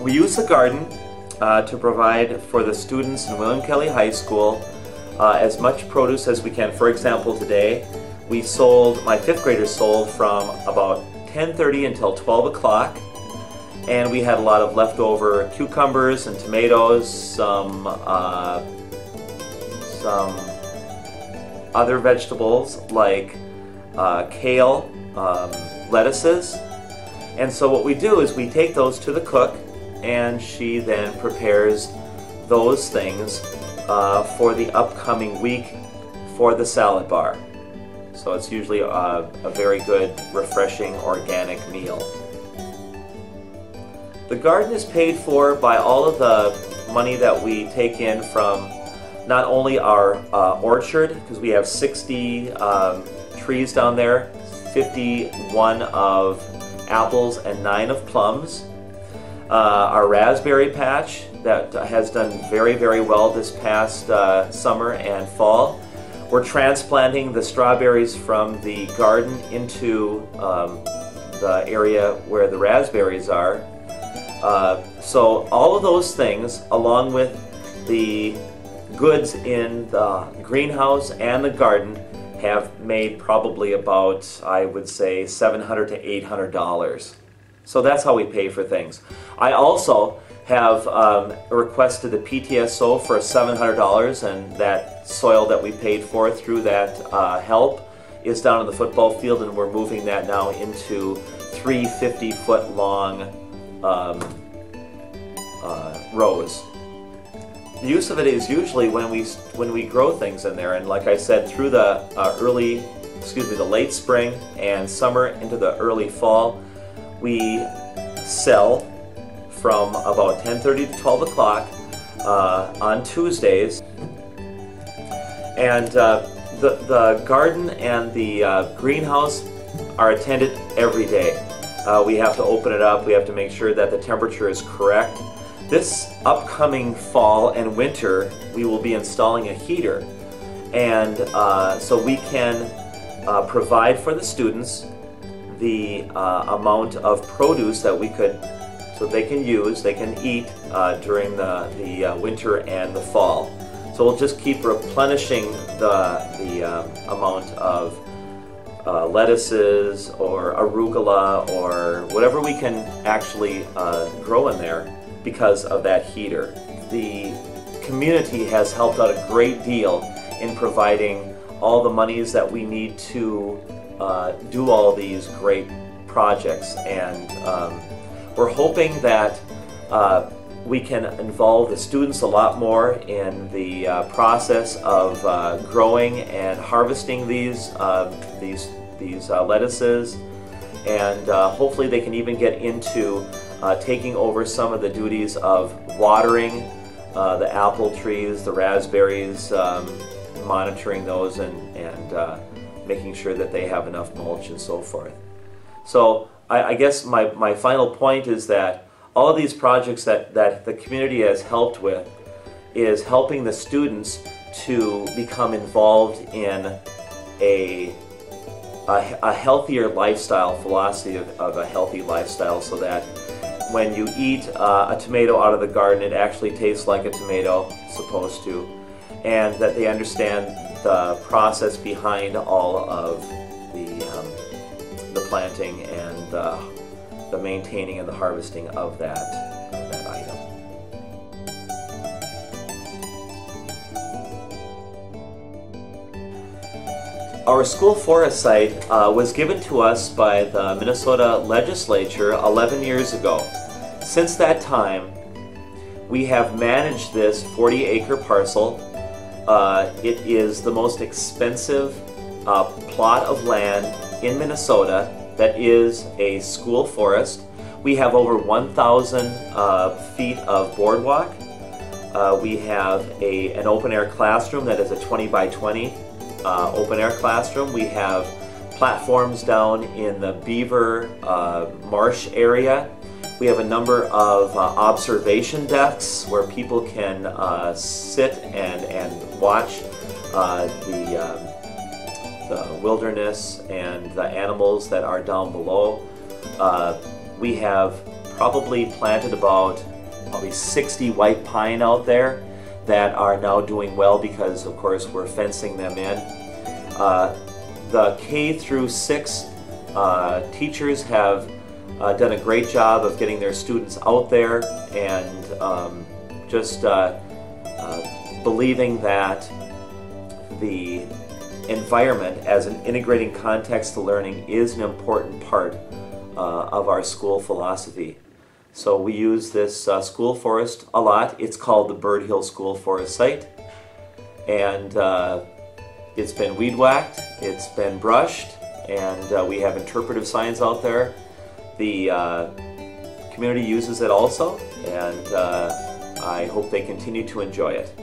We use the garden to provide for the students in William Kelley High School as much produce as we can. For example, today we sold, my fifth graders sold from about 10:30 until 12 o'clock, and we had a lot of leftover cucumbers and tomatoes, some other vegetables like kale, lettuces. And so what we do is we take those to the cook, and she then prepares those things for the upcoming week for the salad bar. So it's usually a very good, refreshing, organic meal. The garden is paid for by all of the money that we take in from not only our orchard, because we have 60 trees down there, 51 of apples and 9 of plums. Our raspberry patch that has done very, very well this past summer and fall. We're transplanting the strawberries from the garden into the area where the raspberries are. So all of those things, along with the goods in the greenhouse and the garden, have made probably about, I would say, $700 to $800. So that's how we pay for things. I also have requested the PTSO for $700, and that soil that we paid for through that help is down in the football field, and we're moving that now into 3 50-foot long rows. The use of it is usually when we grow things in there, and like I said, through the the late spring and summer into the early fall, we sell from about 10:30 to 12 o'clock on Tuesdays. And the garden and the greenhouse are attended every day. We have to open it up, we have to make sure that the temperature is correct. This upcoming fall and winter, we will be installing a heater, and so we can provide for the students the amount of produce that we could, so they can use, they can eat during the winter and the fall. So we'll just keep replenishing the amount of lettuces or arugula or whatever we can actually grow in there because of that heater. The community has helped out a great deal in providing all the monies that we need to do all these great projects, and we're hoping that we can involve the students a lot more in the process of growing and harvesting these lettuces, and hopefully they can even get into taking over some of the duties of watering the apple trees, the raspberries, monitoring those, and making sure that they have enough mulch and so forth. So I guess my final point is that all of these projects that the community has helped with is helping the students to become involved in a healthier lifestyle, philosophy of a healthy lifestyle, so that when you eat a tomato out of the garden, it actually tastes like a tomato, it's supposed to, and that they understand the process behind all of the planting and the maintaining and the harvesting of that item. Our school forest site was given to us by the Minnesota legislature 11 years ago. Since that time, we have managed this 40-acre parcel. It is the most expensive plot of land in Minnesota that is a school forest. We have over 1,000 feet of boardwalk. We have an open-air classroom that is a 20 by 20 open-air classroom. We have platforms down in the Beaver Marsh area. We have a number of observation decks where people can sit and watch the wilderness and the animals that are down below. We have probably planted about probably 60 white pine out there that are now doing well because, of course, we're fencing them in. The K through 6 teachers have done a great job of getting their students out there and just believing that the environment as an integrating context to learning is an important part of our school philosophy. So we use this school forest a lot. It's called the Bird Hill School Forest Site, and it's been weed whacked, it's been brushed, and we have interpretive signs out there. The community uses it also, and I hope they continue to enjoy it.